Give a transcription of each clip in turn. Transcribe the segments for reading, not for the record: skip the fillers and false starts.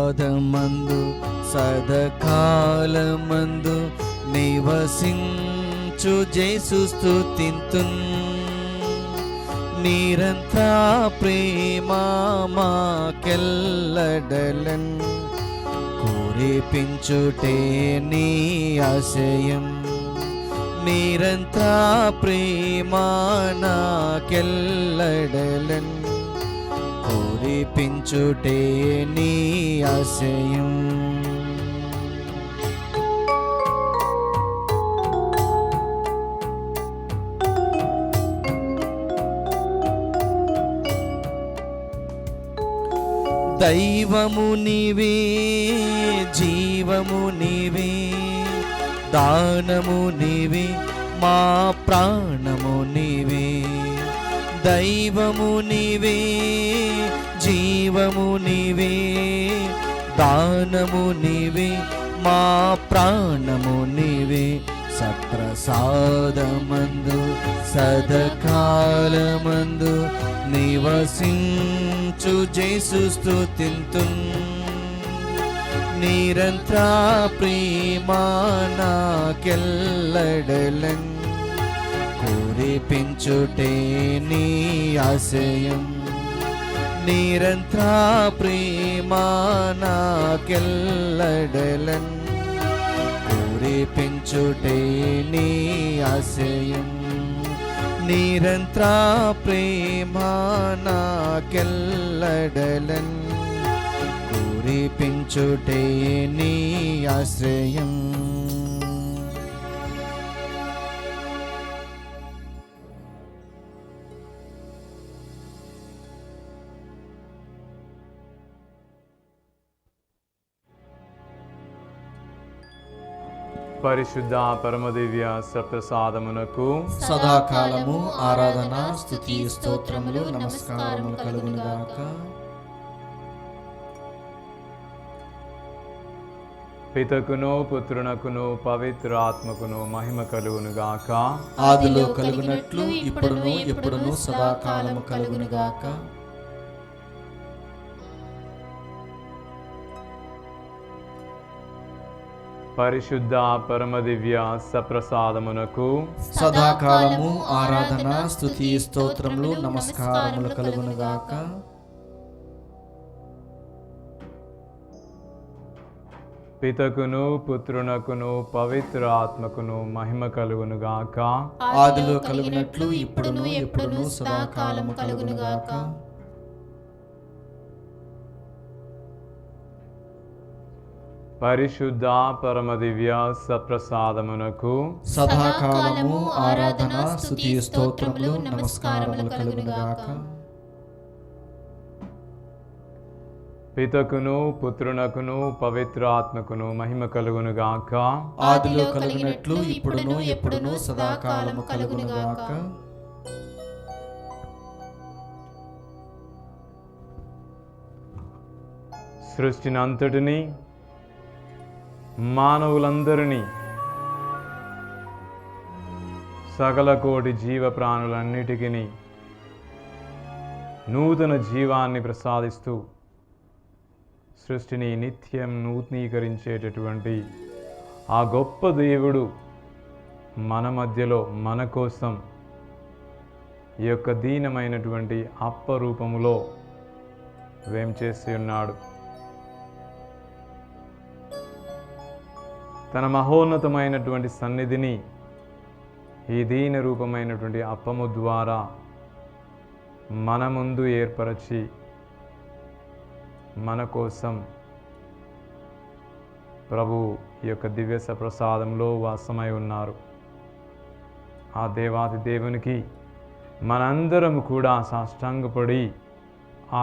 ప్రసాదమందు సదకాలమందు నివసించు జేసు స్తుతింతున్. నిరంతర ప్రేమ మాకెల్లడలన్ కురిపించుటే నీ ఆశయం. నిరంతర ప్రేమ నాకెల్లడలన్ కురిపించుటే నీ ఆశయం. దైవము నీవే, జీవము నీవే, దానము నీవే, మా ప్రాణము నీవే. దైవము నీవే, జీవము నీవే, దానము నీవే, మా ప్రాణము నీవే. సత్ప్రసాదమందు సదకాలమందు నివసించు జేసు స్తుతింతున్. నిరంతర ప్రేమ నాకెల్లడలన్ కురిపించుటే నీ ఆశయం. నిరంతర ప్రేమ నాకెల్లడలన్ కురిపించుటే నీ ఆశయం. నిరంతర ప్రేమ నాకెల్లడలన్ కురిపించుటే నీ ఆశ్రయం. పరిశుద్ధ పరమదివ్య సప్రసాదమునకు సదాకాలము ఆరాధన స్తుతి స్తోత్రములు నమస్కారములు కలుగునుగాక. పితకును పుత్రునకును పవిత్ర ఆత్మకును మహిమ కలుగునుగాక. ఆదిలో కలుగునట్లు ఇప్పుడును ఎప్పుడును సదాకాలము కలుగునుగాక. పరిశుద్ధ పరమదివ్య సప్రసాదమునకు సదాకాలము ఆరాధన స్తుతి స్తోత్రములు నమస్కారములు కలుగునుగాక. పితకును పుత్రునకును పవిత్ర ఆత్మకును మహిమ కలుగునుగాక. ఆదిలో కలుగునట్లు ఇప్పుడును ఎప్పుడును సదాకాలము కలుగునుగాక. పరిశుద్ధ పరమదివ్య సప్రసాదమునకు సదాకాలము ఆరాధన స్తుతి స్తోత్రములు నమస్కారములు కలుగునుగాక. పితకును పుత్రునకును పవిత్ర ఆత్మకును మహిమ కలుగునుగాక. ఆదిలో కలుగునట్లు ఇప్పుడును ఎప్పుడును సదాకాలము కలుగునుగాక. సృష్టినంతటిని మానవులందరినీ సకల కోటి జీవ ప్రాణులన్నిటికీ నూతన జీవాన్ని ప్రసాదిస్తూ సృష్టిని నిత్యం నూతనీకరించేటటువంటి ఆ గొప్ప దేవుడు మన మధ్యలో మన కోసం ఈ యొక్క దీనమైనటువంటి అప్పరూపములో వేంచేసి ఉన్నాడు. తన మహోన్నతమైనటువంటి సన్నిధిని ఈ దీన రూపమైనటువంటి అప్పము ద్వారా మన ముందు ఏర్పరచి మన కోసం ప్రభు ఈ యొక్క దివ్య సప్రసాదంలో వాసమై ఉన్నారు. ఆ దేవాది దేవునికి మనందరం కూడా సాష్టాంగపడి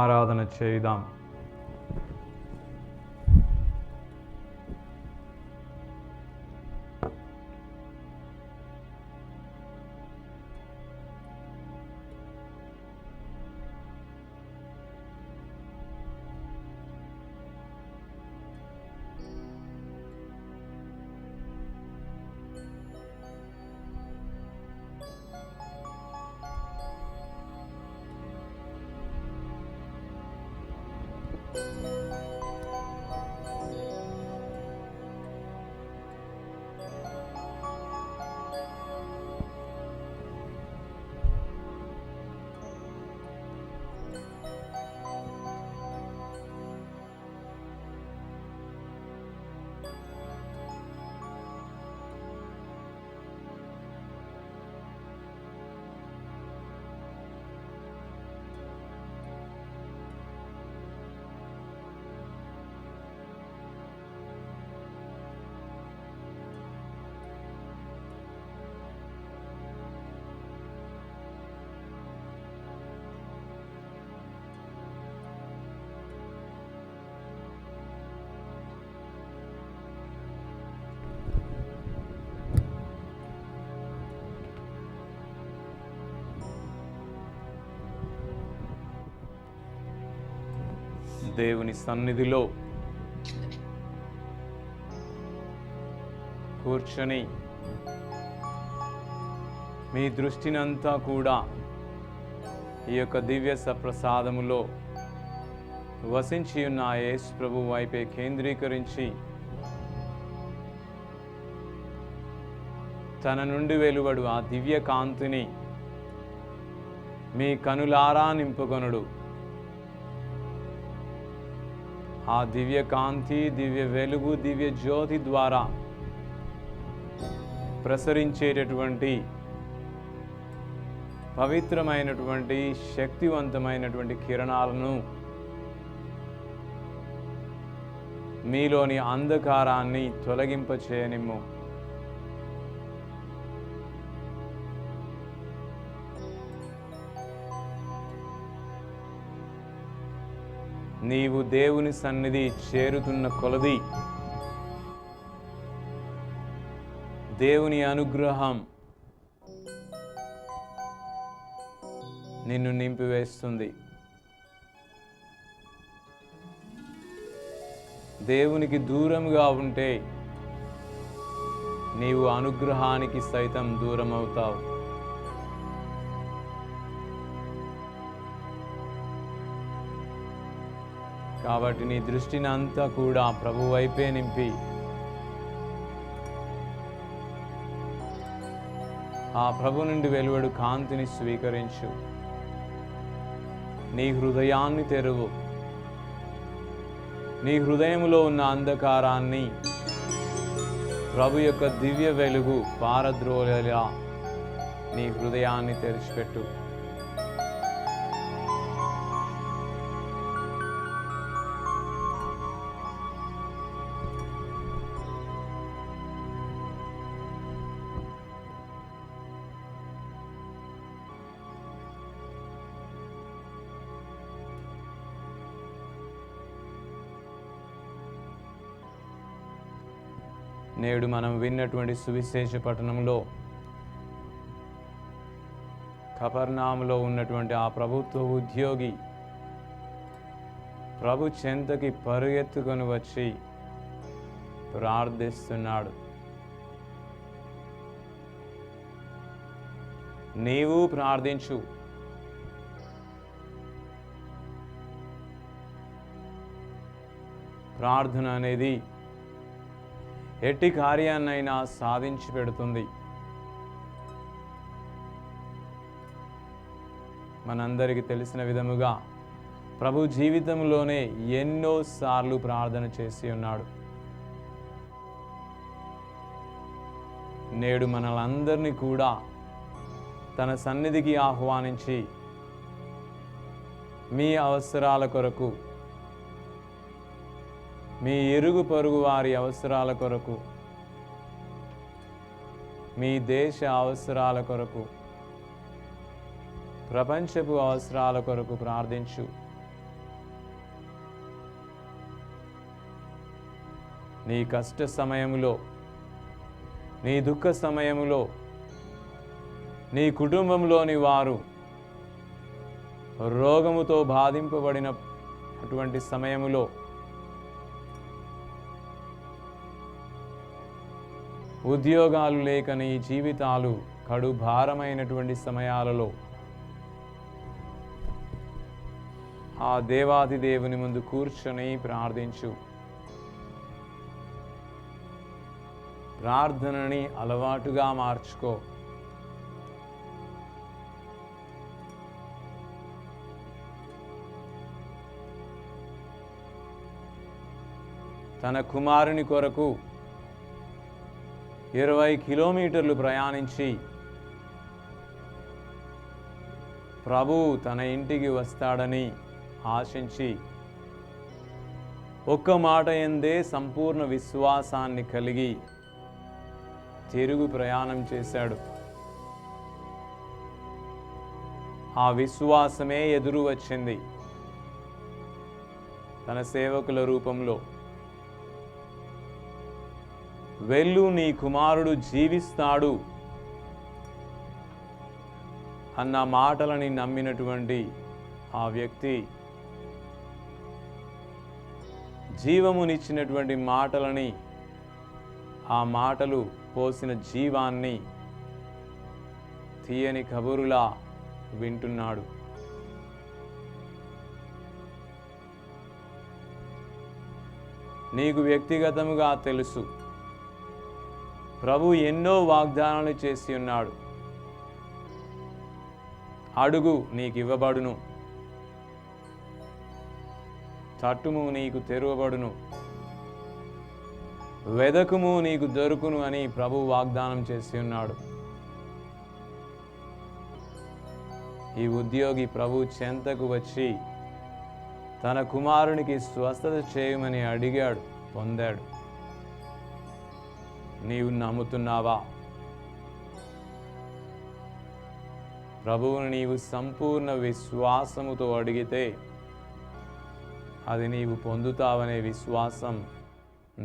ఆరాధన చేయుదాం. దేవుని సన్నిధిలో కూర్చొని మీ దృష్టినంతా కూడా ఈ యొక్క దివ్య సప్రసాదములో వసించి ఉన్న యేసు ప్రభు వైపే కేంద్రీకరించి తన నుండి వెలువడు ఆ దివ్య కాంతిని మీ కనులారా నింపుకొనుడు. ఆ దివ్య కాంతి, దివ్య వెలుగు, దివ్య జ్యోతి ద్వారా ప్రసరించేటటువంటి పవిత్రమైనటువంటి శక్తివంతమైనటువంటి కిరణాలను మీలోని అంధకారాన్ని తొలగింపచేయనిమ్ము. నీవు దేవుని సన్నిధి చేరుతున్న కొలది దేవుని అనుగ్రహం నిన్ను నింపివేస్తుంది. దేవునికి దూరంగా ఉంటే నీవు అనుగ్రహానికి సైతం దూరం అవుతావు. కాబట్టి నీ దృష్టిని అంతా కూడా ప్రభు వైపే నింపి ఆ ప్రభు నుండి వెలువడు కాంతిని స్వీకరించు. నీ హృదయాన్ని తెరువు. నీ హృదయంలో ఉన్న అంధకారాన్ని ప్రభు యొక్క దివ్య వెలుగు పారద్రోలేలా నీ హృదయాన్ని తెరిచిపెట్టు. నేడు మనం విన్నటువంటి సువిశేష పట్టణంలో కపర్నాములో ఉన్నటువంటి ఆ ప్రభుత్వ ఉద్యోగి ప్రభు చెంతకి పరుగెత్తుకొని వచ్చి ప్రార్థిస్తున్నాడు. నీవు ప్రార్థించు. ప్రార్థన అనేది ఎట్టి కార్యాన్నైనా సాధించి పెడుతుంది. మనందరికీ తెలిసిన విధముగా ప్రభు జీవితంలోనే ఎన్నోసార్లు ప్రార్థన చేసి ఉన్నాడు. నేడు మనలందరినీ కూడా తన సన్నిధికి ఆహ్వానించి మీ అవసరాల కొరకు, మీ ఇరుగు పొరుగు వారి అవసరాల కొరకు, మీ దేశ అవసరాల కొరకు, ప్రపంచపు అవసరాల కొరకు ప్రార్థించు. నీ కష్ట సమయములో, నీ దుఃఖ సమయములో, నీ కుటుంబంలోని వారు రోగముతో బాధింపబడిన అటువంటి సమయములో, ఉద్యోగాలు లేక నీ జీవితాలు కడు భారమైనటువంటి సమయాలలో ఆ దేవాది దేవుని ముందు కూర్చొని ప్రార్థించు. ప్రార్థనని అలవాటుగా మార్చుకో. తన కుమారుని కొరకు 20 కిలోమీటర్లు ప్రయాణించి ప్రభు తన ఇంటికి వస్తాడని ఆశించి ఒక్క మాట యందే సంపూర్ణ విశ్వాసాన్ని కలిగి తిరుగు ప్రయాణం చేశాడు. ఆ విశ్వాసమే ఎదురు వచ్చింది తన సేవకుల రూపంలో. వెళ్ళు, నీ కుమారుడు జీవిస్తాడు అన్న మాటలని నమ్మినటువంటి ఆ వ్యక్తి జీవమునిచ్చినటువంటి మాటలని, ఆ మాటలు పోసిన జీవాన్ని తీయని కబురులా వింటున్నాడు. నీకు వ్యక్తిగతముగా తెలుసు, ప్రభు ఎన్నో వాగ్దానాలు చేసి ఉన్నాడు. అడుగు నీకు ఇవ్వబడును, తట్టుము నీకు తెరవబడును, వెదకుము నీకు దొరుకును అని ప్రభు వాగ్దానం చేసి ఉన్నాడు. ఈ ఉద్యోగి ప్రభు చెంతకు వచ్చి తన కుమారునికి స్వస్థత చేయమని అడిగాడు, పొందాడు. నీవు నమ్ముతున్నావా? ప్రభువుని నీవు సంపూర్ణ విశ్వాసముతో అడిగితే అది నీవు పొందుతావనే విశ్వాసం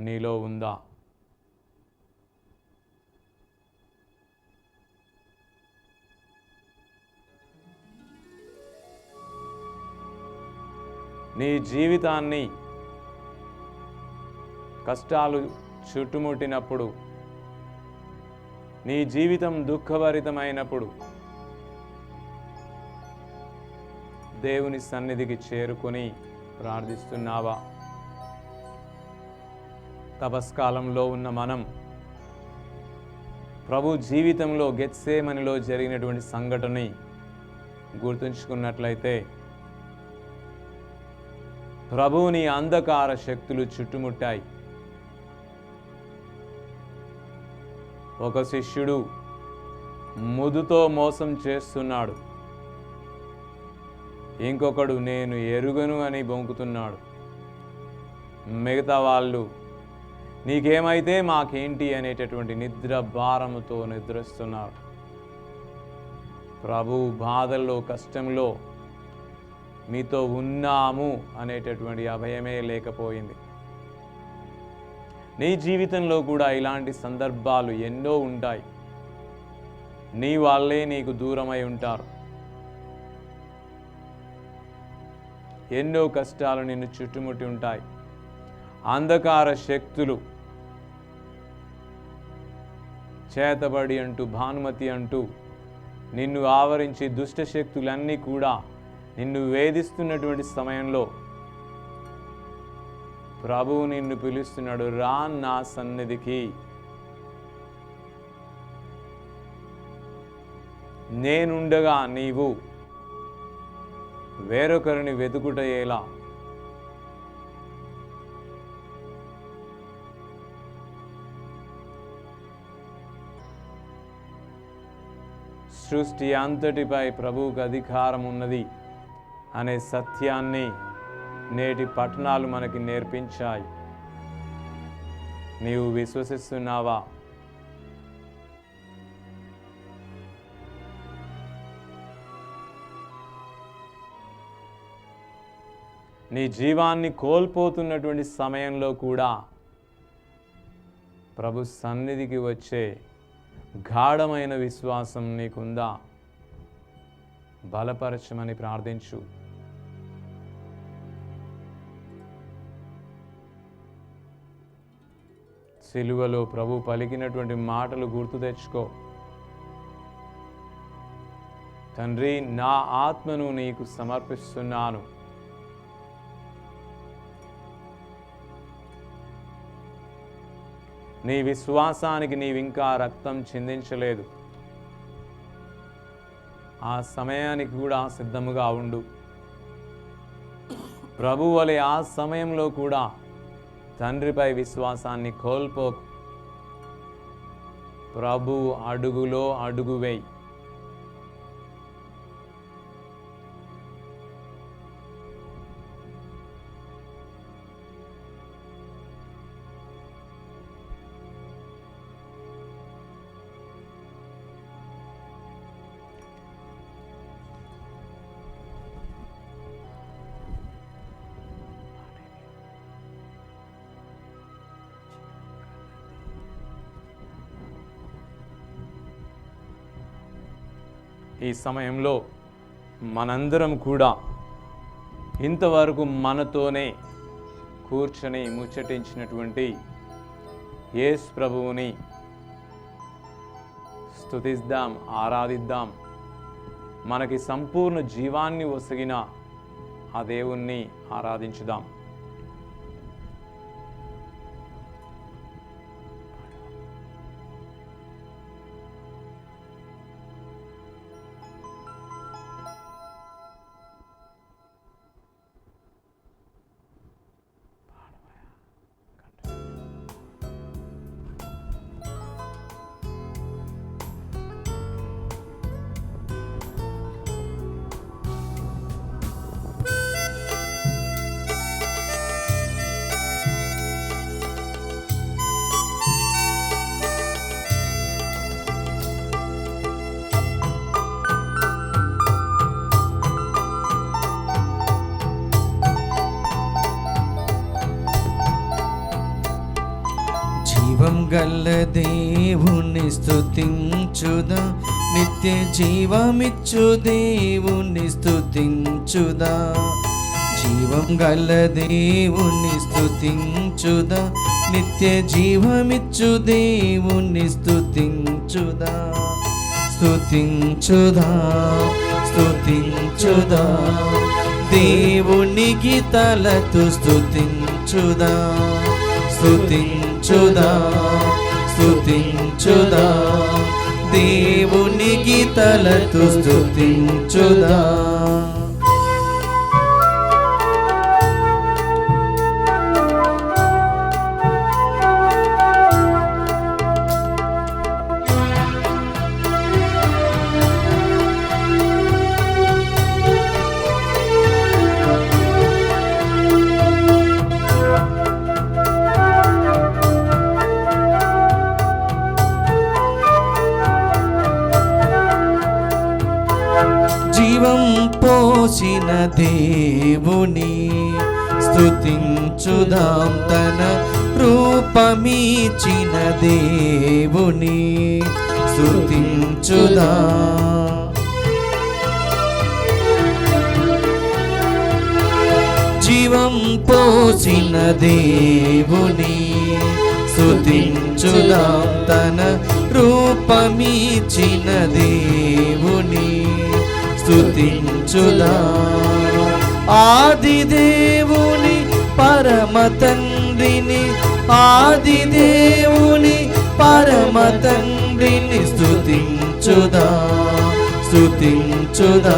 నీలో ఉందా? నీ జీవితాన్ని కష్టాలు చుట్టుముట్టినప్పుడు, నీ జీవితం దుఃఖభరితమైనప్పుడు దేవుని సన్నిధికి చేరుకొని ప్రార్థిస్తున్నావా? తపస్కాలంలో ఉన్న మనం ప్రభు జీవితంలో గెత్సేమనిలో జరిగినటువంటి సంఘటనని గుర్తుంచుకున్నట్లయితే, ప్రభువుని అంధకార శక్తులు చుట్టుముట్టాయి. ఒక శిష్యుడు ముదుతో మోసం చేస్తున్నాడు, ఇంకొకడు నేను ఎరుగను అని బొంకుతున్నాడు. మిగతా వాళ్ళు నీకేమైతే మాకేంటి అనేటటువంటి నిద్ర భారముతో నిద్రిస్తున్నారు. ప్రభు బాధల్లో, కష్టంలో మీతో ఉన్నాము అనేటటువంటి అభయమే లేకపోయింది. నీ జీవితంలో కూడా ఇలాంటి సందర్భాలు ఎన్నో ఉంటాయి. నీ వాళ్ళే నీకు దూరమై ఉంటారు. ఎన్నో కష్టాలు నిన్ను చుట్టుముట్టి ఉంటాయి. అంధకార శక్తులు చేతబడి అంటూ, భానుమతి అంటూ నిన్ను ఆవరించి దుష్ట శక్తులన్నీ కూడా నిన్ను వేధిస్తున్నటువంటి సమయంలో ప్రభువు నిన్ను పిలుస్తున్నాడు, రా నా సన్నిధికి. నేనుండగా నీవు వేరొకరిని వెతుకుట ఎలా? సృష్టి అంతటిపై ప్రభువుకు అధికారం ఉన్నది అనే సత్యాన్ని నేటి పట్టణాలు మనకి నేర్పించాయి. నీవు విశ్వసిస్తున్నావా? నీ జీవాన్ని కోల్పోతున్నటువంటి సమయంలో కూడా ప్రభు సన్నిధికి వచ్చే గాఢమైన విశ్వాసం నీకుందా? బలపరచమని ప్రార్థించు. సిలువలో ప్రభు పలికినటువంటి మాటలు గుర్తు తెచ్చుకో. తండ్రి, నా ఆత్మను నీకు సమర్పిస్తున్నాను. నీ విశ్వాసానికి నీవింకా రక్తం చిందించలేదు. ఆ సమయానికి కూడా సిద్ధముగా ఉండు. ప్రభు వలె ఆ సమయంలో కూడా తండ్రిపై విశ్వాసాన్ని కోల్పోకు. ప్రభు అడుగులో అడుగు వేయి. ఈ సమయంలో మనందరం కూడా ఇంతవరకు మనతోనే కూర్చొని ముచ్చటించినటువంటి యేసు ప్రభువుని స్తుతిద్దాం, ఆరాధిద్దాం. మనకి సంపూర్ణ జీవాన్ని ఒసగిన ఆ దేవుణ్ణి ఆరాధించుదాం. జీవం గల్ల దేవుని స్తుతించుదా, నిత్య జీవమిచ్చు దేవుని స్తుతించుదా. జీవం గల్ల దేవుని స్తుతించుదా, నిత్య జీవమిచ్చు దేవుని స్తుతించుదా. స్తుతించుదా, స్తుతించుదా, దేవుని గీతాలతో స్తుతించుదా. స్తుతించుదా, స్తుతించుదా, దేవుని గీతాలతో స్తుతించుదా. జీవం పోసిన దేవుని స్తుతించుదాం, తన రూపమిచిన దేవుని స్తుతించుదా. జీవం పోసిన దేవుని స్తుతించుదాం, తన రూపమిచిన దేవుని స్తుతించుదా. ఆది దేవుని పరమ తండ్రిని, ఆది దేవుని పరమ తండ్రిని స్తుతించుదా. స్తుతించుదా,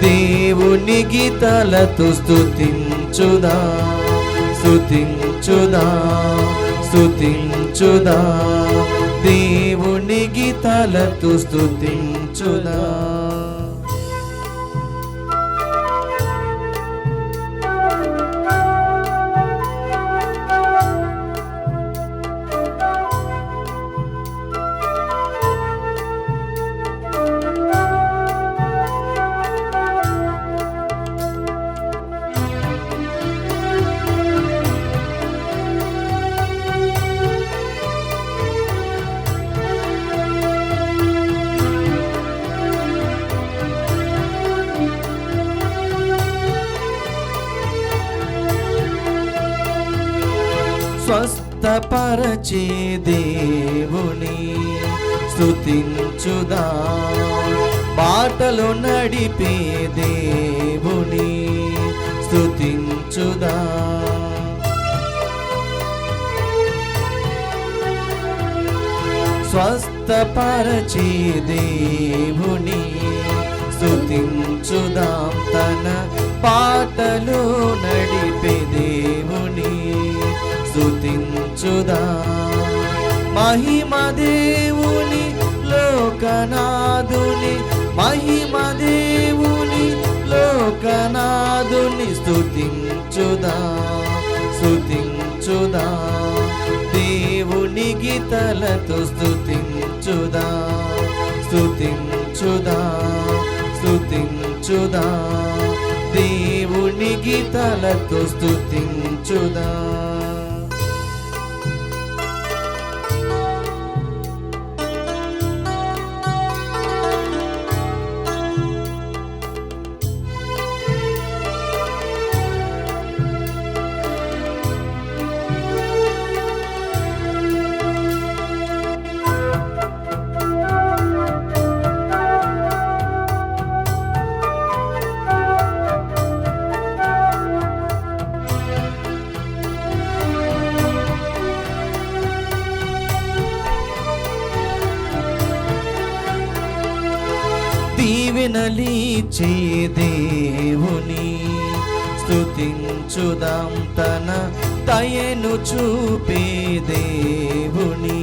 దేవుని గీతాలతో స్తుతించుదా. స్తుతించుదా, స్తుతించుదా, దేవుని గీతాలతో స్తుతించుదా. స్వస్థపరచే దేవుని స్తుతించుదా, బాటలో నడిపే దేవుని స్తుతించుదా. స్వస్థపరచే దేవుని స్తుతించుదాం, తన పాటలో నడిపే దేవుని స్తుతించుదా. మహిమ దేవుని లోకనాథుని, మహిమ దేవుని లోకనాథుని స్తుతించుదా. స్తుతించుదా, దేవుని గీతాలతో స్తుతించుదా. స్తుతించుదా, స్తుతించుదా, దేవుని గీతాలతో స్తుతించుదా. దీవెనలిచ్చే దేవుని స్తుతించుదాం, తన దయను చూపే దేవుని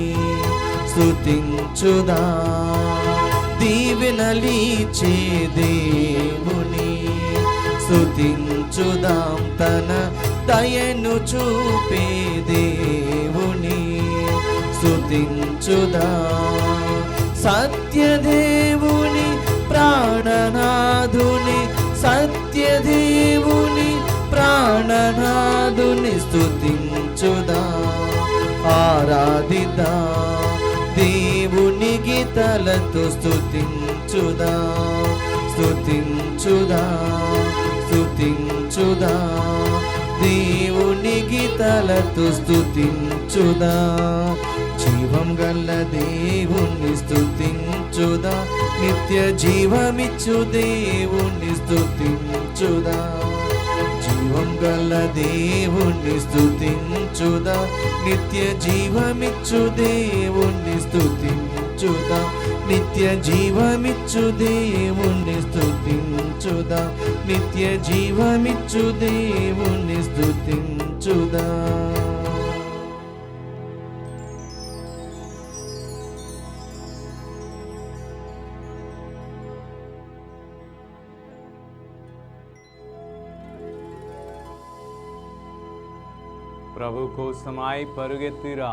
స్తుతించుదాం. దీవెనలిచ్చే దేవుని స్తుతించుదాం, తన దయను చూపే దేవుని స్తుతించుదాం. సత్యదేవుని ప్రాణనాథుని, సత్యదేవుని ప్రాణనాథుని స్తుతించుదాం, ఆరాధిద్దాం. దేవుని గీతాలతో స్తుతించుదాం, స్తుతించుదాం, స్తుతించుదాం. దేవుని గీతాలతో స్తుతించుదాం. జీవం గల దేవుణ్ణి స్తుతించుదా, నిత్య జీవమిచ్చు దేవుణ్ణి స్తుతించుదా. జీవం గల దేవుణ్ణి స్తుతించుదా, నిత్య జీవమిచ్చు దేవుణ్ణి స్తుతించుదా. నిత్య జీవమిచ్చు దేవుణ్ణి స్తుతించుదా, నిత్య జీవమిచ్చు దేవుణ్ణి స్తుతించుదా. ప్రభు కోసమై పరుగెత్తిరా.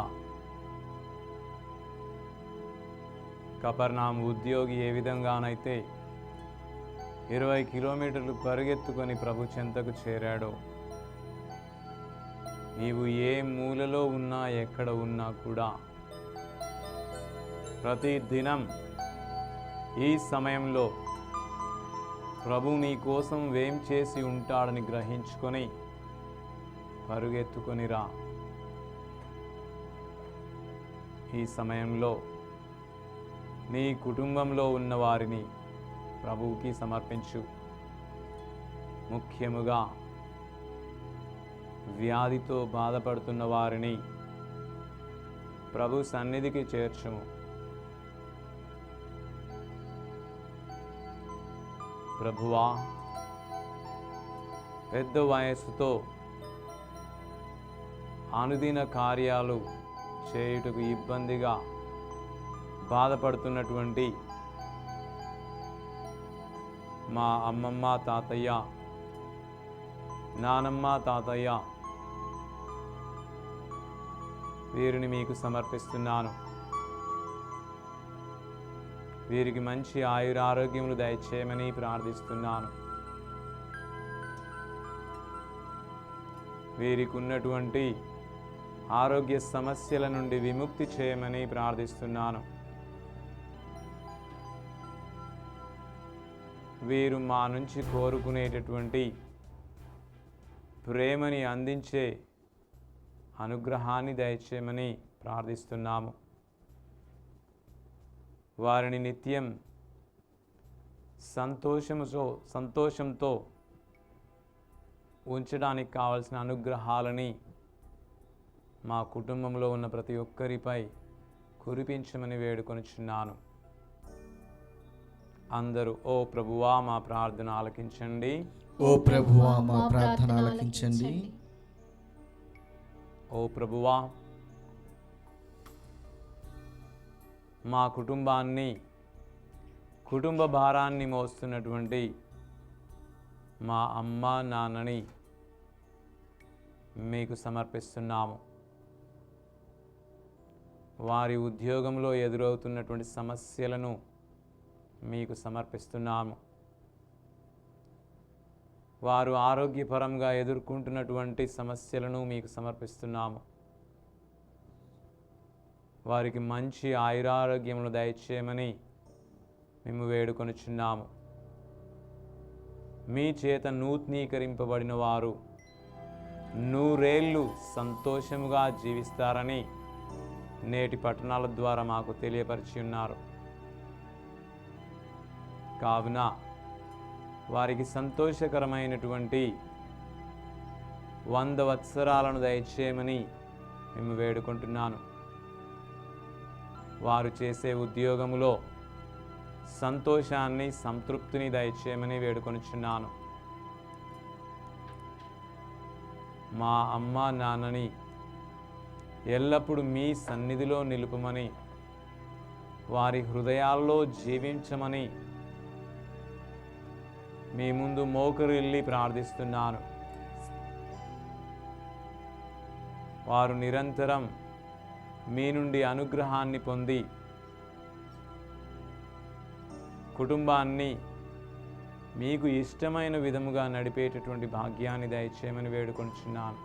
కపర్నాం ఉద్యోగి ఏ విధంగానైతే 20 కిలోమీటర్లు పరుగెత్తుకొని ప్రభు చెంతకు చేరాడో, నీవు ఏ మూలలో ఉన్నా ఎక్కడ ఉన్నా కూడా ప్రతి దినం ఈ సమయంలో ప్రభు నీ కోసం వేం చేసి ఉంటాడని గ్రహించుకొని పరుగెత్తుకొని రా. ఈ సమయంలో నీ కుటుంబంలో ఉన్న వారిని ప్రభువుకి సమర్పించు. ముఖ్యముగా వ్యాధితో బాధపడుతున్న వారిని ప్రభు సన్నిధికి చేర్చుము. ప్రభువా, పెద్ద వయస్సుతో అనుదిన కార్యాలు చేయుటకు ఇబ్బందిగా బాధపడుతున్నటువంటి మా అమ్మమ్మ తాతయ్య, నానమ్మ తాతయ్య, వీరిని మీకు సమర్పిస్తున్నాను. వీరికి మంచి ఆయురారోగ్యములు దయచేయమని ప్రార్థిస్తున్నాను. వీరికి ఉన్నటువంటి ఆరోగ్య సమస్యల నుండి విముక్తి చేయమని ప్రార్థిస్తున్నాను. వీరు మా నుంచి కోరుకునేటటువంటి ప్రేమని అందించే అనుగ్రహాన్ని దయచేయమని ప్రార్థిస్తున్నాము. వారిని నిత్యం సంతోషంతో ఉంచడానికి కావలసిన అనుగ్రహాలని మా కుటుంబంలో ఉన్న ప్రతి ఒక్కరిపై కురిపించమని వేడుకొనిచున్నాను. అందరూ ఓ ప్రభువా మా ప్రార్థన ఆలకించండి. ఓ ప్రభువా మా ప్రార్థన ఆలకించండి. ఓ ప్రభువా, మా కుటుంబ భారాన్ని మోస్తున్నటువంటి మా అమ్మ నాన్నని మీకు సమర్పిస్తున్నాము. వారి ఉద్యోగంలో ఎదురవుతున్నటువంటి సమస్యలను మీకు సమర్పిస్తున్నాము. వారు ఆరోగ్యపరంగా ఎదుర్కొంటున్నటువంటి సమస్యలను మీకు సమర్పిస్తున్నాము. వారికి మంచి ఆయురారోగ్యములు దయచేయమని మేము వేడుకొనుచున్నాము. మీ చేత నూతనీకరింపబడిన వారు 100 ఏళ్ళు సంతోషముగా జీవిస్తారని నేటి పట్టణాల ద్వారా మాకు తెలియపరిచి ఉన్నారు. కావున వారికి సంతోషకరమైనటువంటి 100 వత్సరాలను దయచేయమని మేము వేడుకుంటున్నాను. వారు చేసే ఉద్యోగములో సంతోషాన్ని, సంతృప్తిని దయచేయమని వేడుకొనుచున్నాను. మా అమ్మ నాన్నని ఎల్లప్పుడూ మీ సన్నిధిలో నిలుపమని, వారి హృదయాల్లో జీవించమని మీ ముందు మోకరిల్లి ప్రార్థిస్తున్నాను. వారు నిరంతరం మీ నుండి అనుగ్రహాన్ని పొంది కుటుంబాన్ని మీకు ఇష్టమైన విధముగా నడిపేటటువంటి భాగ్యాన్ని దయచేయమని వేడుకొంచున్నాను.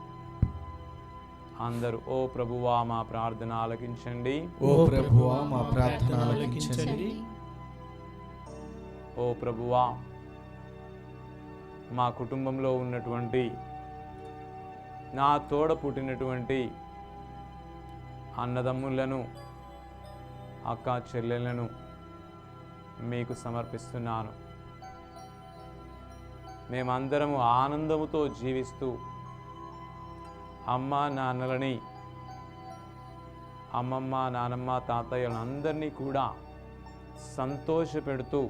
అందరూ ఓ ప్రభువా మా ప్రార్థన ఆలకించండి. ఓ ప్రభువా మా ప్రార్థన ఆలకించండి. ఓ ప్రభువా మా కుటుంబంలో ఉన్నటువంటి నా తోడ పుట్టినటువంటి అన్నదమ్ములను, అక్క చెల్లెలను మీకు సమర్పిస్తున్నాను. మేమందరము ఆనందముతో జీవిస్తూ అమ్మ నాన్నలని, అమ్మమ్మ నానమ్మ తాతయ్యలను అందరినీ కూడా సంతోషపెడుతూ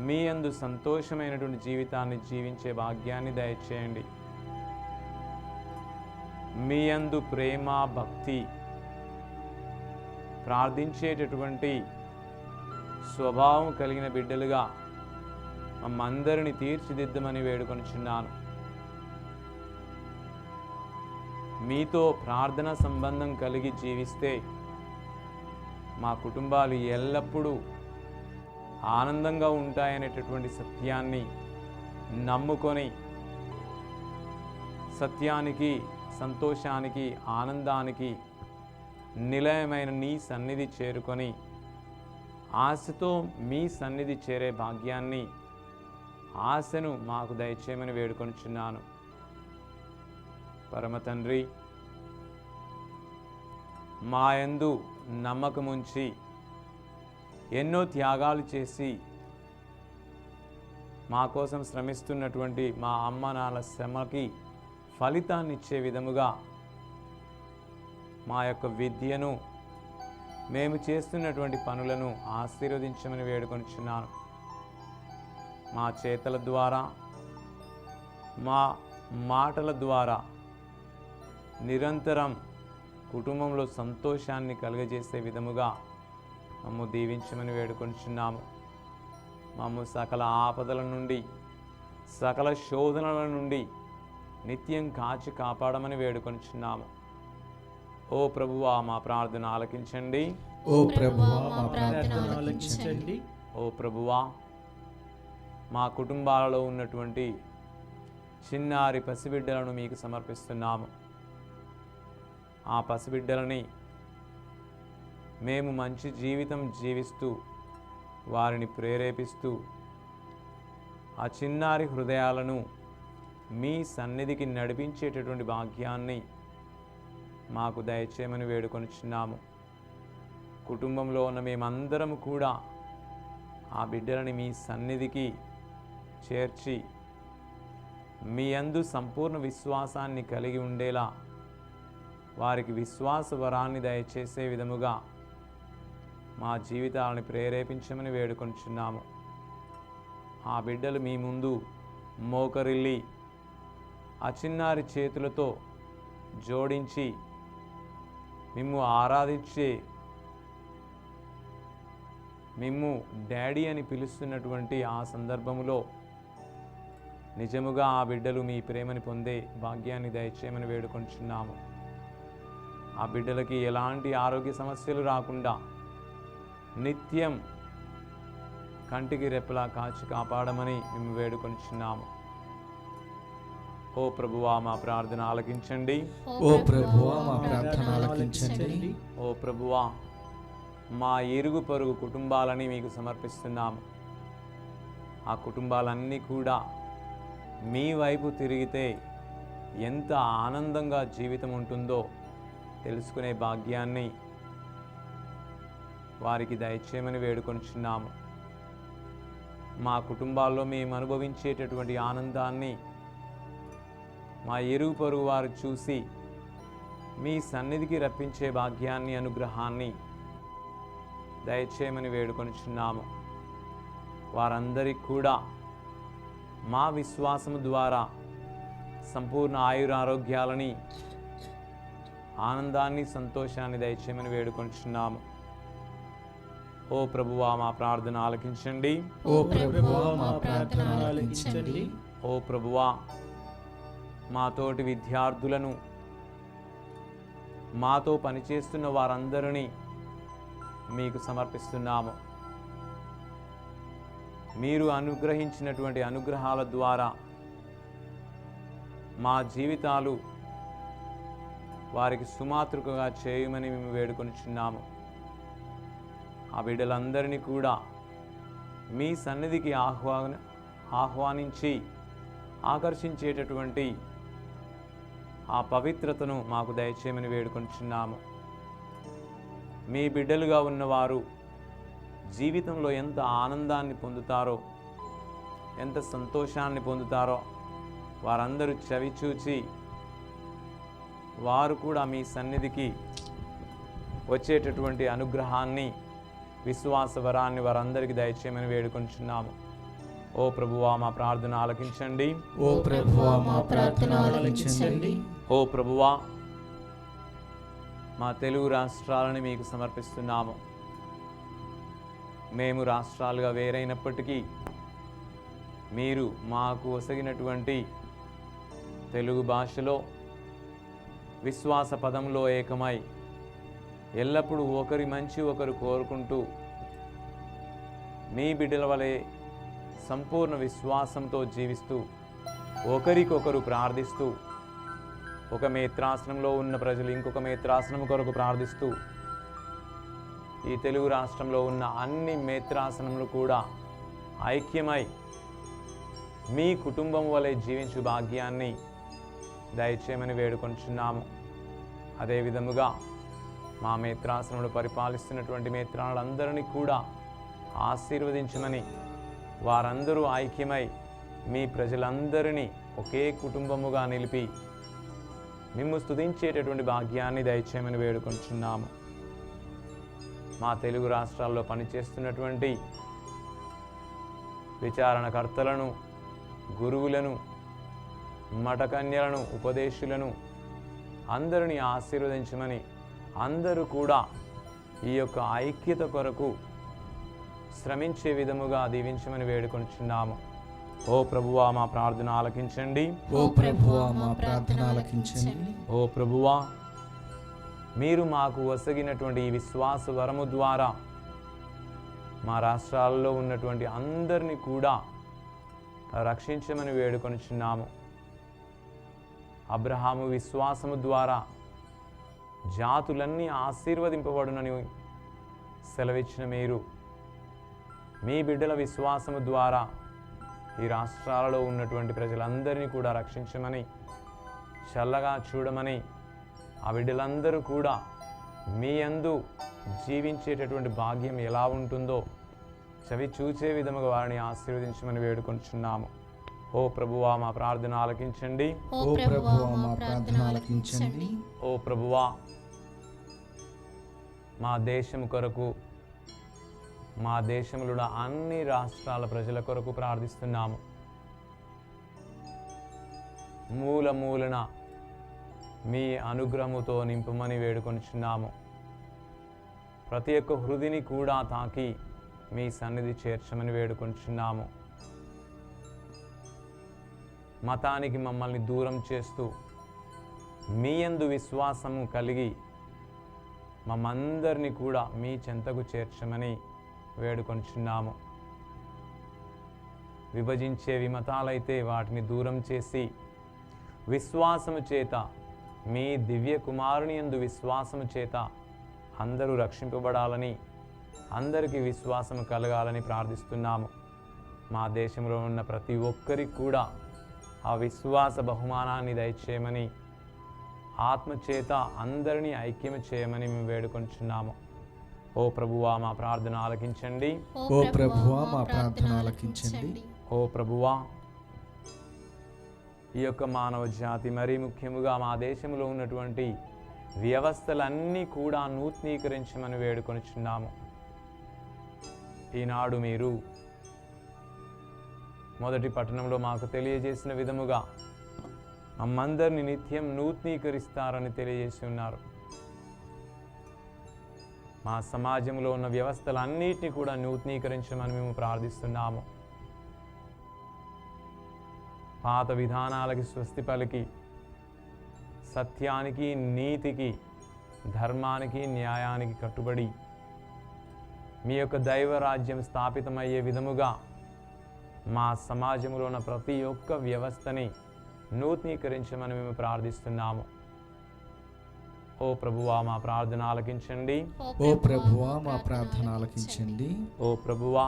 మీ యందు సంతోషమైనటువంటి జీవితాన్ని జీవించే భాగ్యాన్ని దయచేయండి. మీ యందు ప్రేమ, భక్తి, ప్రార్థించేటటువంటి స్వభావం కలిగిన బిడ్డలుగా మమ్మందరిని తీర్చిదిద్దమని వేడుకొనుచున్నాను. మీతో ప్రార్థన సంబంధం కలిగి జీవిస్తే మా కుటుంబాలు ఎల్లప్పుడూ ఆనందంగా ఉంటాయనేటటువంటి సత్యాన్ని నమ్ముకొని సత్యానికి, సంతోషానికి, ఆనందానికి నిలయమైన నీ సన్నిధి చేరుకొని ఆశతో మీ సన్నిధి చేరే భాగ్యాన్ని, ఆశను మాకు దయచేయమని వేడుకొనుచున్నాను. పరమ తండ్రి, మా యందు నమ్మకముంచి ఎన్నో త్యాగాలు చేసి మా కోసం శ్రమిస్తున్నటువంటి మా అమ్మ నాన్న శ్రమకి ఫలితాన్ని ఇచ్చే విధముగా మా యొక్క విద్యను, మేము చేస్తున్నటువంటి పనులను ఆశీర్వదించమని వేడుకొనుచున్నాను. మా చేతల ద్వారా, మా మాటల ద్వారా నిరంతరం కుటుంబంలో సంతోషాన్ని కలుగజేసే విధముగా మమ్ము దీవించమని వేడుకొంచున్నాము. మమ్ము సకల ఆపదల నుండి, సకల శోధనల నుండి నిత్యం కాచి కాపాడమని వేడుకొంచున్నాము. ఓ ప్రభువా మా ప్రార్థన ఆలకించండి. ఓ ప్రభువా మా ప్రార్థన ఆలకించండి. ఓ ప్రభువా మా కుటుంబాలలో ఉన్నటువంటి చిన్నారి పసిబిడ్డలను మీకు సమర్పిస్తున్నాము. ఆ పసిబిడ్డలని మేము మంచి జీవితం జీవిస్తూ వారిని ప్రేరేపిస్తూ ఆ చిన్నారి హృదయాలను మీ సన్నిధికి నడిపించేటటువంటి భాగ్యాన్ని మాకు దయచేయమని వేడుకొనుచున్నాము. కుటుంబంలో ఉన్న మేమందరం కూడా ఆ బిడ్డలని మీ సన్నిధికి చేర్చి మీ యందు సంపూర్ణ విశ్వాసాన్ని కలిగి ఉండేలా వారికి విశ్వాస వరాన్ని దయచేసే విధముగా మా జీవితాలను ప్రేరేపించమని వేడుకొంచున్నాము. ఆ బిడ్డలు మీ ముందు మోకరిల్లి ఆ చిన్నారి చేతులతో జోడించి మిమ్ము ఆరాధించే, మిమ్ము డాడీ అని పిలుస్తున్నటువంటి ఆ సందర్భములో నిజముగా ఆ బిడ్డలు మీ ప్రేమని పొందే భాగ్యాన్ని దయచేయమని వేడుకొంచున్నాము. ఆ బిడ్డలకి ఎలాంటి ఆరోగ్య సమస్యలు రాకుండా నిత్యం కంటికి రెప్పలా కాచి కాపాడమని మేము వేడుకొంచున్నాము. ఓ ప్రభువా మా ప్రార్థన ఆలకించండి. ఓ ప్రభువా మా ప్రార్థన ఆలకించండి. ఓ ప్రభువా మా ఇరుగు పొరుగు కుటుంబాలని మీకు సమర్పిస్తున్నాము. ఆ కుటుంబాలన్నీ కూడా మీ వైపు తిరిగితే ఎంత ఆనందంగా జీవితం ఉంటుందో తెలుసుకునే భాగ్యాన్ని వారికి దయచేయమని వేడుకొంచున్నాము. మా కుటుంబాల్లో మేము అనుభవించేటటువంటి ఆనందాన్ని మా ఇరుగు పొరుగు వారు చూసి మీ సన్నిధికి రప్పించే భాగ్యాన్ని, అనుగ్రహాన్ని దయచేయమని వేడుకొనుచున్నాము. వారందరికీ కూడా మా విశ్వాసము ద్వారా సంపూర్ణ ఆయురారోగ్యాలని, ఆనందాన్ని, సంతోషాన్ని దయచేయమని వేడుకొనుచున్నాము. ఓ ప్రభువా, మా ప్రార్థన ఆలకించండి. ఓ ప్రభువా, మా ప్రార్థన ఆలకించండి. ఓ ప్రభువా, మా తోటి విద్యార్థులను, మాతో పనిచేస్తున్న వారందరినీ మీకు సమర్పిస్తున్నాము. మీరు అనుగ్రహించినటువంటి అనుగ్రహాల ద్వారా మా జీవితాలు వారికి సుమాతృకగా చేయమని మేము వేడుకొనిచున్నాము. ఆ బిడ్డలందరినీ కూడా మీ సన్నిధికి ఆహ్వానించి ఆకర్షించేటటువంటి ఆ పవిత్రతను మాకు దయచేయమని వేడుకొనిచున్నాము. మీ బిడ్డలుగా ఉన్నవారు జీవితంలో ఎంత ఆనందాన్ని పొందుతారో, ఎంత సంతోషాన్ని పొందుతారో వారందరూ చవిచూచి వారు కూడా మీ సన్నిధికి వచ్చేటటువంటి అనుగ్రహాన్ని, విశ్వాస వరాన్ని వారందరికీ దయచేయమని వేడుకొంచున్నాము. ఓ ప్రభువా, మా ప్రార్థన ఆలకించండి. ఓ ప్రభువా, మా ప్రార్థన ఆలకించండి. ఓ ప్రభువా, మా తెలుగు రాష్ట్రాలను మీకు సమర్పిస్తున్నాము. మేము రాష్ట్రాలుగా వేరైనప్పటికీ మీరు మాకు ఒసగినటువంటి తెలుగు భాషలో విశ్వాస పదంలో ఏకమై ఎల్లప్పుడూ ఒకరి మంచి ఒకరు కోరుకుంటూ మీ బిడ్డల వలె సంపూర్ణ విశ్వాసంతో జీవిస్తూ ఒకరికొకరు ప్రార్థిస్తూ, ఒక మేత్రాసనంలో ఉన్న ప్రజలు ఇంకొక మేత్రాసనం కొరకు ప్రార్థిస్తూ, ఈ తెలుగు రాష్ట్రంలో ఉన్న అన్ని మేత్రాసనములు కూడా ఐక్యమై మీ కుటుంబం వలె జీవించు భాగ్యాన్ని దయచేయమని వేడుకొంచున్నాము. అదేవిధముగా మా మేత్రాసనములు పరిపాలిస్తున్నటువంటి మేత్రాలందరినీ కూడా ఆశీర్వదించమని, వారందరూ ఐక్యమై మీ ప్రజలందరినీ ఒకే కుటుంబముగా నిలిపి మిమ్ము స్తుతించేటటువంటి భాగ్యాన్ని దయచేయమని వేడుకొంచున్నాము. మా తెలుగు రాష్ట్రాల్లో పనిచేస్తున్నటువంటి విచారణకర్తలను, గురువులను, మఠకన్యలను, ఉపదేశులను అందరినీ ఆశీర్వదించమని, అందరూ కూడా ఈ యొక్క ఐక్యత కొరకు శ్రమించే విధముగా దీవించమని వేడుకొంచున్నాము. ఓ ప్రభువా, మా ప్రార్థన ఆలకించండి. ఓ ప్రభువా, మా ప్రార్థన ఆలకించండి. ఓ ప్రభువా, మీరు మాకు ఒసగినటువంటి ఈ విశ్వాస వరము ద్వారా మా రాష్ట్రాల్లో ఉన్నటువంటి అందరినీ కూడా రక్షించమని వేడుకొనిచున్నాము. అబ్రహాము విశ్వాసము ద్వారా జాతులన్నీ ఆశీర్వదింపబడునని సెలవిచ్చిన మీరు మీ బిడ్డల విశ్వాసము ద్వారా ఈ రాష్ట్రాలలో ఉన్నటువంటి ప్రజలందరినీ కూడా రక్షించమని, చల్లగా చూడమని, ఆ బిడ్డలందరూ కూడా మీ యందు జీవించేటటువంటి భాగ్యం ఎలా ఉంటుందో చవి చూచే విధముగా వారిని ఆశీర్వదించమని వేడుకొంచున్నాము. ఓ ప్రభువా, మా ప్రార్థన ఆలకించండి. ఓ ప్రభువా, మా ప్రార్థన ఆలకించండి. ఓ ప్రభువా, మా దేశం కొరకు, మా దేశంలో అన్ని రాష్ట్రాల ప్రజల కొరకు ప్రార్థిస్తున్నాము. మూల మూలన మీ అనుగ్రహముతో నింపమని వేడుకొనిచున్నాము. ప్రతి ఒక్క హృదిని కూడా తాకి మీ సన్నిధి చేర్చమని వేడుకొనిచున్నాము. మతానికి మమ్మల్ని దూరం చేస్తూ మీ యందు విశ్వాసము కలిగి మమ్మందరినీ కూడా మీ చెంతకు చేర్చమని వేడుకొంచున్నాము. విభజించేవి మతాలైతే వాటిని దూరం చేసి విశ్వాసము చేత, మీ దివ్య కుమారుని యందు విశ్వాసము చేత అందరూ రక్షింపబడాలని, అందరికీ విశ్వాసము కలగాలని ప్రార్థిస్తున్నాము. మా దేశంలో ఉన్న ప్రతి ఒక్కరికి కూడా ఆ విశ్వాస బహుమానాన్ని దయచేయమని, ఆత్మచేత అందరినీ ఐక్యం చేయమని మేము వేడుకొంచున్నాము. ఓ ప్రభువా, మా ప్రార్థన ఆలకించండి. ఓ ప్రభువా, మా ప్రార్థన ఆలకించండి. ఓ ప్రభువా, ఈ యొక్క మానవ జాతి, మరీ ముఖ్యముగా మా దేశంలో ఉన్నటువంటి వ్యవస్థలన్నీ కూడా నూతనీకరించమని వేడుకొనిచున్నాము. ఈనాడు మీరు మొదటి పట్టణంలో మాకు తెలియజేసిన విధముగా మమ్మందరిని నిత్యం నూతనీకరిస్తారని తెలియజేసి ఉన్నారు. మా సమాజంలో ఉన్న వ్యవస్థలన్నిటినీ కూడా నూతనీకరించమని మేము ప్రార్థిస్తున్నాము. పాత విధానాలకి స్వస్తి పలికి సత్యానికి, నీతికి, ధర్మానికి, న్యాయానికి కట్టుబడి మీ యొక్క దైవరాజ్యం స్థాపితమయ్యే విధముగా మా సమాజంలో ఉన్న ప్రతి ఒక్క వ్యవస్థని నూతనీకరించమని మేము ప్రార్థిస్తున్నాము. ఓ ప్రభువా మా ప్రార్థన ఆలకించండి. ఓ ప్రభువా మా ప్రార్థన ఆలకించండి. ఓ ప్రభువా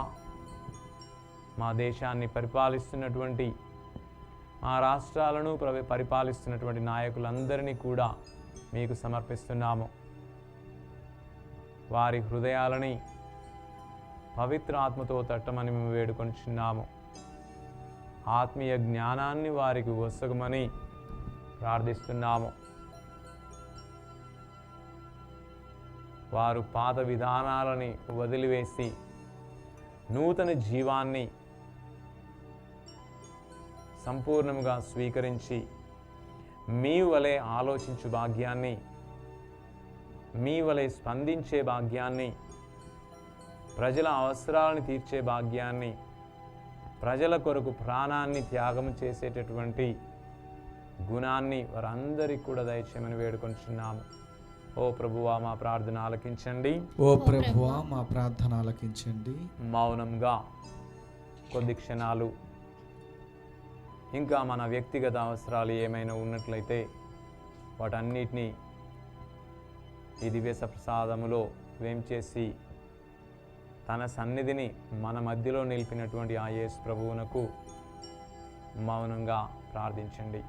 మా దేశాన్ని పరిపాలిస్తున్నటువంటి, మా రాష్ట్రాలను పరిపాలిస్తున్నటువంటి నాయకులందరినీ కూడా మీకు సమర్పిస్తున్నాము. వారి హృదయాలని పవిత్ర ఆత్మతో తట్టమని మేము వేడుకొనిచున్నాము. ఆత్మీయ జ్ఞానాన్ని వారికి ఒసగమని ప్రార్థిస్తున్నాము. వారు పాత విధానాలని వదిలివేసి నూతన జీవాన్ని సంపూర్ణంగా స్వీకరించి మీ వలె ఆలోచించు భాగ్యాన్ని, మీ వలె స్పందించే భాగ్యాన్ని, ప్రజల అవసరాలను తీర్చే భాగ్యాన్ని, ప్రజల కొరకు ప్రాణాన్ని త్యాగం చేసేటటువంటి గుణాన్ని వారందరికీ కూడా దయచేయమని వేడుకొంటున్నాము. ఓ ప్రభువా మా ప్రార్థన ఆలకించండి. ఓ ప్రభువా మా ప్రార్థన ఆలకించండి. మౌనంగా కొద్ది క్షణాలు ఇంకా మన వ్యక్తిగత అవసరాలు ఏమైనా ఉన్నట్లయితే వాటన్నిటినీ ఈ దివ్య ప్రసాదములో వేంచేసి తన సన్నిధిని మన మధ్యలో నిలిపినటువంటి ఆ యేసు ప్రభువునకు మౌనంగా ప్రార్థించండి.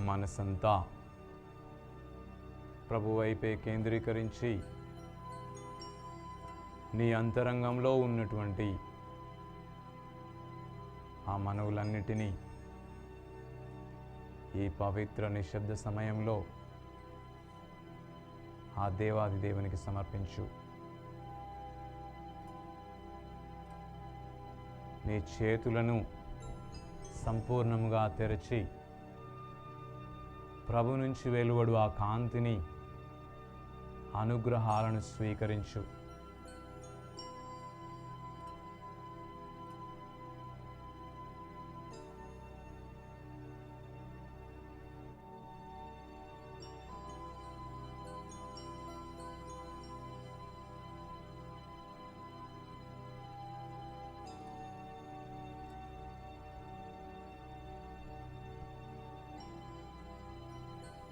మనసంతా ప్రభు వైపే కేంద్రీకరించి నీ అంతరంగంలో ఉన్నటువంటి ఆ మనవులన్నిటినీ ఈ పవిత్ర నిశ్శబ్ద సమయంలో ఆ దేవాది దేవునికి సమర్పించు. నీ చేతులను సంపూర్ణముగా తెరచి ప్రభు నుంచి వెలువడు ఆ కాంతిని, అనుగ్రహాలను స్వీకరించు.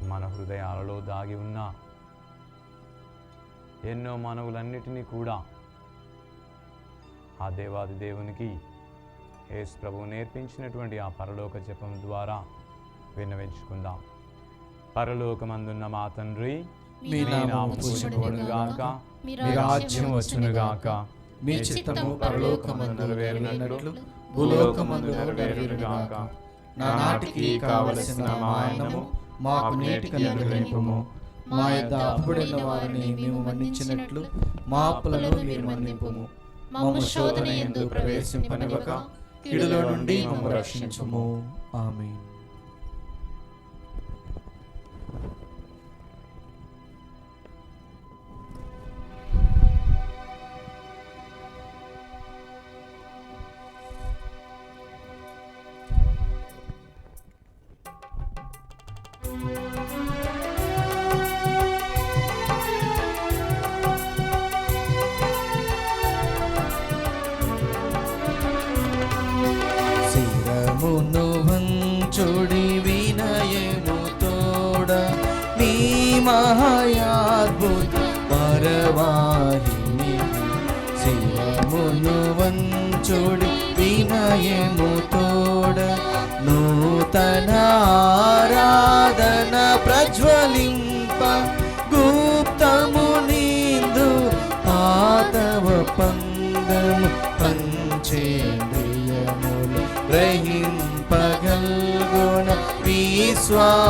మన హృదయాలలో దాగి ఉన్న ఎన్నో మనవులన్నిటినీ కూడా ఆ దేవాది దేవునికి యేసు ప్రభువు నేర్పించినటువంటి ఆ పరలోక జపం ద్వారా విన్నవించుకుందాం. పరలోకమందున్న మా తండ్రి, మీ నామము పూజింపబడునుగాక, మీ రాజ్యం వచ్చునుగాక, మీ చిత్తము పరలోకమందు నెరవేరినట్లు భూలోకమందు నెరవేరునుగాక. నానాటికి కావలసిన మా అన్నము మాకు నేటికి అనుగ్రహింపుము. మా యొద్ద అప్పుడైన వారిని మేము మన్నించినట్లు మా అప్పులను మీరు మన్నింపుము. మమ్ము శోధన యందు ప్రవేశింపనివ్వక కీడులో నుండి మమ్ము రక్షించుము. ఆమేన్. శిరమును వంచుడి వినయము తోడ నీ మహాయాద్భుత పరవాహిని. శిరమును వంచుడి వినయము తోడ నూతన ఆరాధన ప్రజ్వలింప గుప్తము నిందు ఆతవ పంగము పంచేంద్రియములు గ్రహింపగల్గుణ విశ్వాసమిగా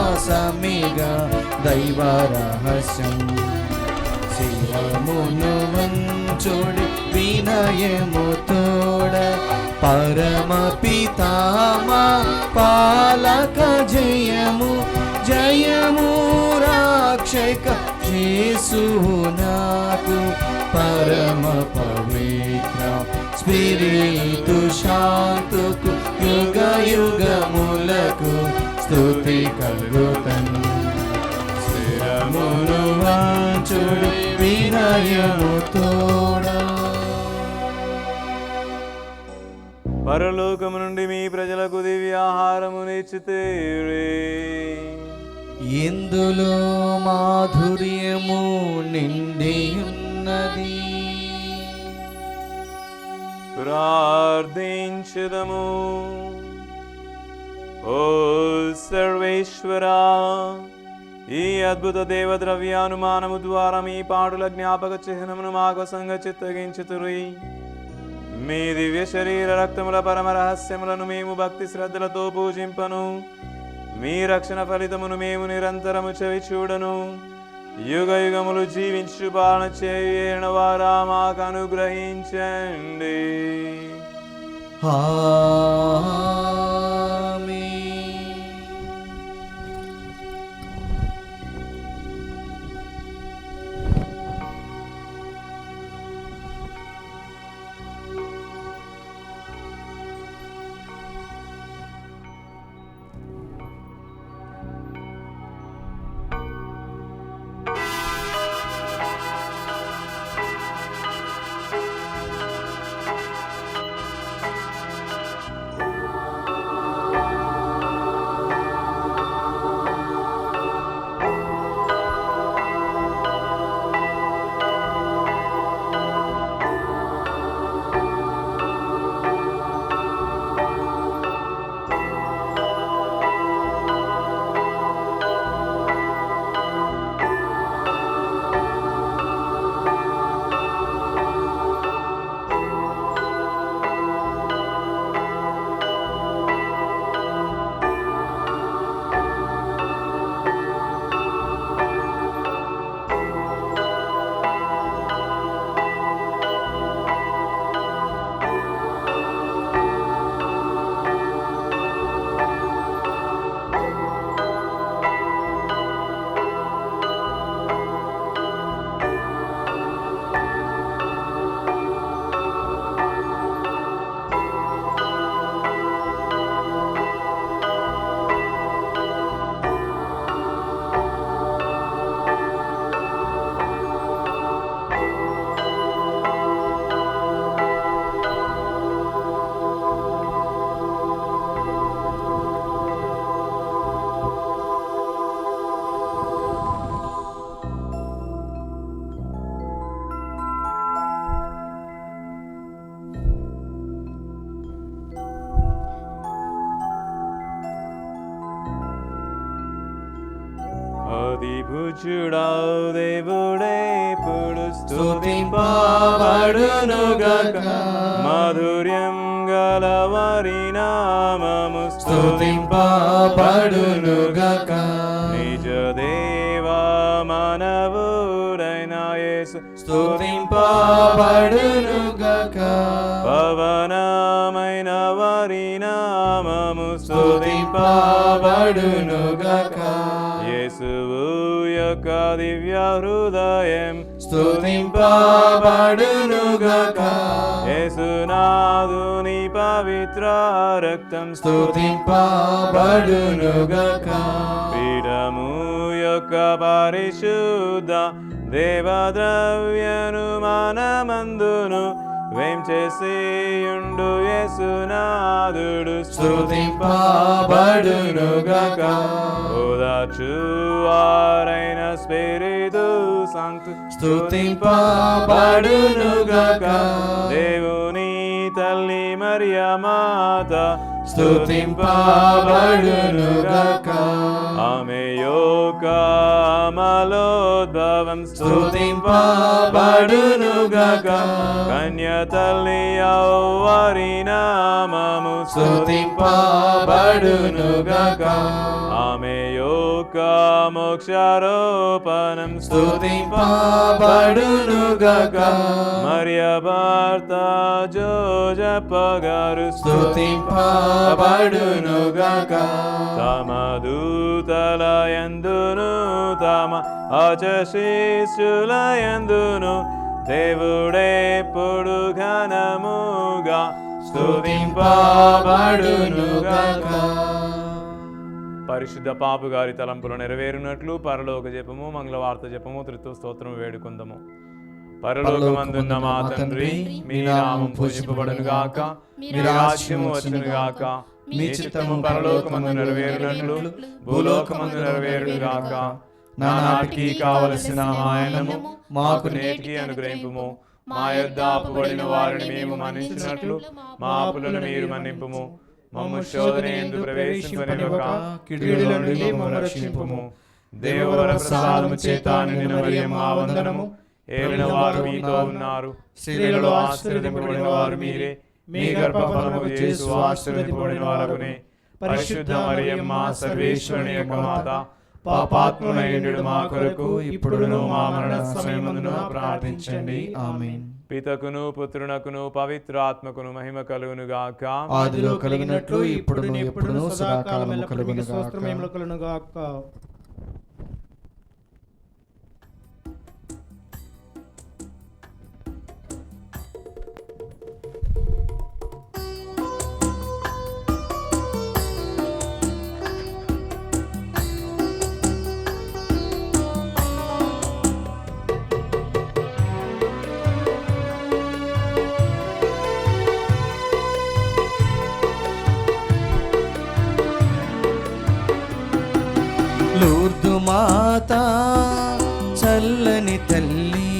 దైవ రహస్యం. శిరమును వంచుడి వినయము తోడ పరమ పితామా పాలక జయము జయము రాక్షక యేసు నాకు పరమ పవిత్ర స్పిరితు శాంతుకు యుగ యుగములకు స్తుతి కలుగుతన్. శిరమును వంచుడి వినయము తోడా. పరలోకము నుండి మీ ప్రజలకు దివ్యాహారమునిచ్చితిరి. ఇందులో మాధుర్యము నిండి ఉన్నది. ప్రార్థించుదము. ఓ సర్వేశ్వరా, ఈ అద్భుత దేవద్రవ్యానుమానము ద్వారా మీ పాడుల జ్ఞాపక చిహ్నమును మాకు సంగచిత్తగించుతురి. మీ దివ్య శరీర రక్తముల పరమ రహస్యములను మేము భక్తి శ్రద్ధలతో పూజింపను. మీ రక్షణ ఫలితమును మేము నిరంతరము చెవి చూడను. యుగ యుగములు జీవించు పాలన చేయన వారా మాకు అనుగ్రహించండి. ఆమేన్. స్తుతి పుచ్చుడావు దేవుడే పుడు స్తుతింపబడునుగాక మాధుర్యం గలవారి నామము స్తుతింపబడునుగాక నిజ దేవా మానవుడైన యేసు స్తుతింపబడునుగాక పవనమైన వారి నామము స్తుతింపబడునుగాక యేసువు యొక్క దివ్య హృదయం స్తుతింపబడునుగాక యేసునాథుని పవిత్ర రక్తం స్తుతింపబడునుగాక పీఠము యొక్క పరిశుద్ధ దేవద్రవ్యను మనమందును వేంచేసియుండు యేసునాథుడు స్తుతింపబడునుగాక ఓదార్చువారైన స్పిరితు సాంక్తు స్తుతింపబడునుగాక దేవుని తల్లి మరియా మాత స్తుతింపబడునుగాక ఆమె యొక్క అమలోద్భవం స్తుతింపబడునుగాక కన్య తల్లి వారి నామము స్తుతింపబడునుగాక ఆమె యొక్క మోక్షారోపణం స్తుతింపబడునుగాక మరియ భర్త జోజప్ప గారు స్తుతింపబడునుగాక తమ దూతల యందును తమ అచశిష్యుల యందును దేవుడెప్పుడు ఘనముగా స్తుతింపబడునుగాక పరిశుద్ధ పాపు గారి తలంపులు నెరవేరునట్లు పరలోక జపము మంగళవార్త జపము త్రిత్వ స్తోత్రము వేడుకుందము. పరలోకమందున్న మా తండ్రి, మీ నామం పూజింపబడును గాక, మీ రాజ్యము వచ్చును గాక, మీ చిత్తము పరలోకమందు నెరవేరునట్లు భూలోకమందు నెరవేరును గాక. నానాటికి కావలసిన ఆయనము మాకు నేటికి అనుగ్రహింపుము. మా యొద్ద అప్పుబడిన వారిని మేము మన్నించినట్లు మా అప్పులను మీరు మన్నింపుము. మమ్ము శోధన యందు ప్రవేశింపనివ్వక కీడుల నుండి మమ్ము రక్షింపుము. దేవవర ప్రసాదము చేత నిండిన మరియమ్మ వందనము. ఏలిన వారు మీతో ఉన్నారు, స్త్రీలలో ఆశీర్వదింపబడిన వారు మీరే, మీ గర్భఫలము యేసు ఆశీర్వదింపబడిన వారగునే. పరిశుద్ధ మరియమ్మ సర్వేశ్వరుని యొక్క మాత, పాపాత్ములైన మా కొరకు ఇప్పుడును మా మరణ సమయమందున ప్రార్థించండి. ఆమేన్. పితకును పుత్రునకును పవిత్ర ఆత్మకును మహిమ కలుగును గాక. ఆదిలో కలిగినట్లు ఇప్పుడును ఎప్పుడును సదాకాలము కలుగును గాక. లూర్దు మాతా చల్లని తల్లి,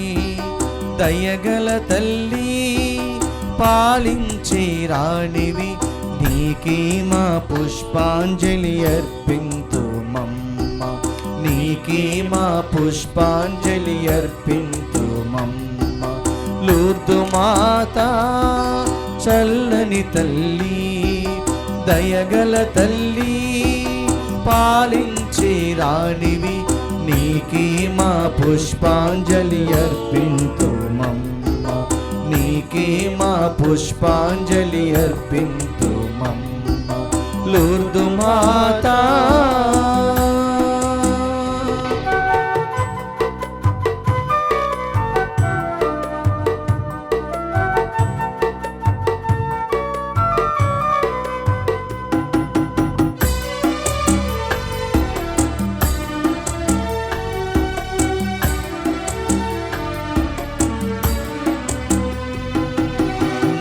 దయగల తల్లి, పాలించే రాణివి, నీకే మా పుష్పాంజలి అర్పింతుమమ్మ, నీకే మా పుష్పాంజలి అర్పింతుమమ్మ. లూర్దు మాతా చల్లని తల్లి, దయగల తల్లి, పాలించే రాణివి, నీకే మా పుష్పాంజలి అర్పింతుమమ్మ, నీకే మా పుష్పాంజలి అర్పింతుమమ్మ. లూర్దు మాతా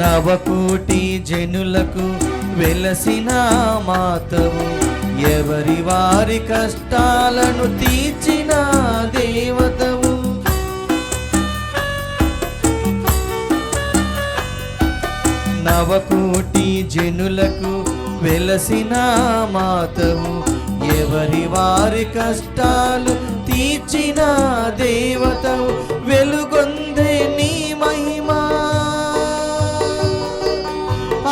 నవకోటి జనులకు వెలసిన మాతవు, ఎవరి వారి కష్టాలను తీర్చిన దేవతవు. నవకోటి జనులకు వెలసిన మాతవు, ఎవరి వారి కష్టాలు తీర్చిన దేవతవు వెలుగొందే నీ మహిమా.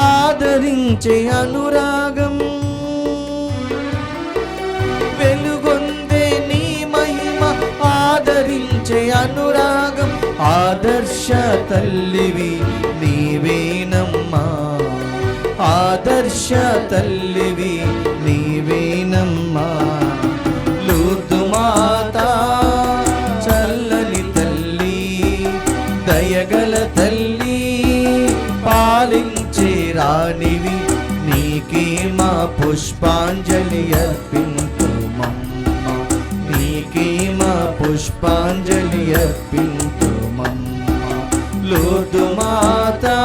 ఆదరించే అనురాగం వెలుగొందే నీ మహిమ. ఆదరించే అనురాగం ఆదర్శ తల్లివి నీవేనమ్మా. ఆదర్శ తల్లివి నీవేనమ్మా. లూర్దు మాతా చల్లని తల్లి, దయగల తల్లి, పాలించే రాణివి, నీకే మా పుష్పాంజలి అర్పింతుమమ్మా. నీకే మా పుష్పాంజలి అర్పింతుమమ్మా. లూర్దు మాతా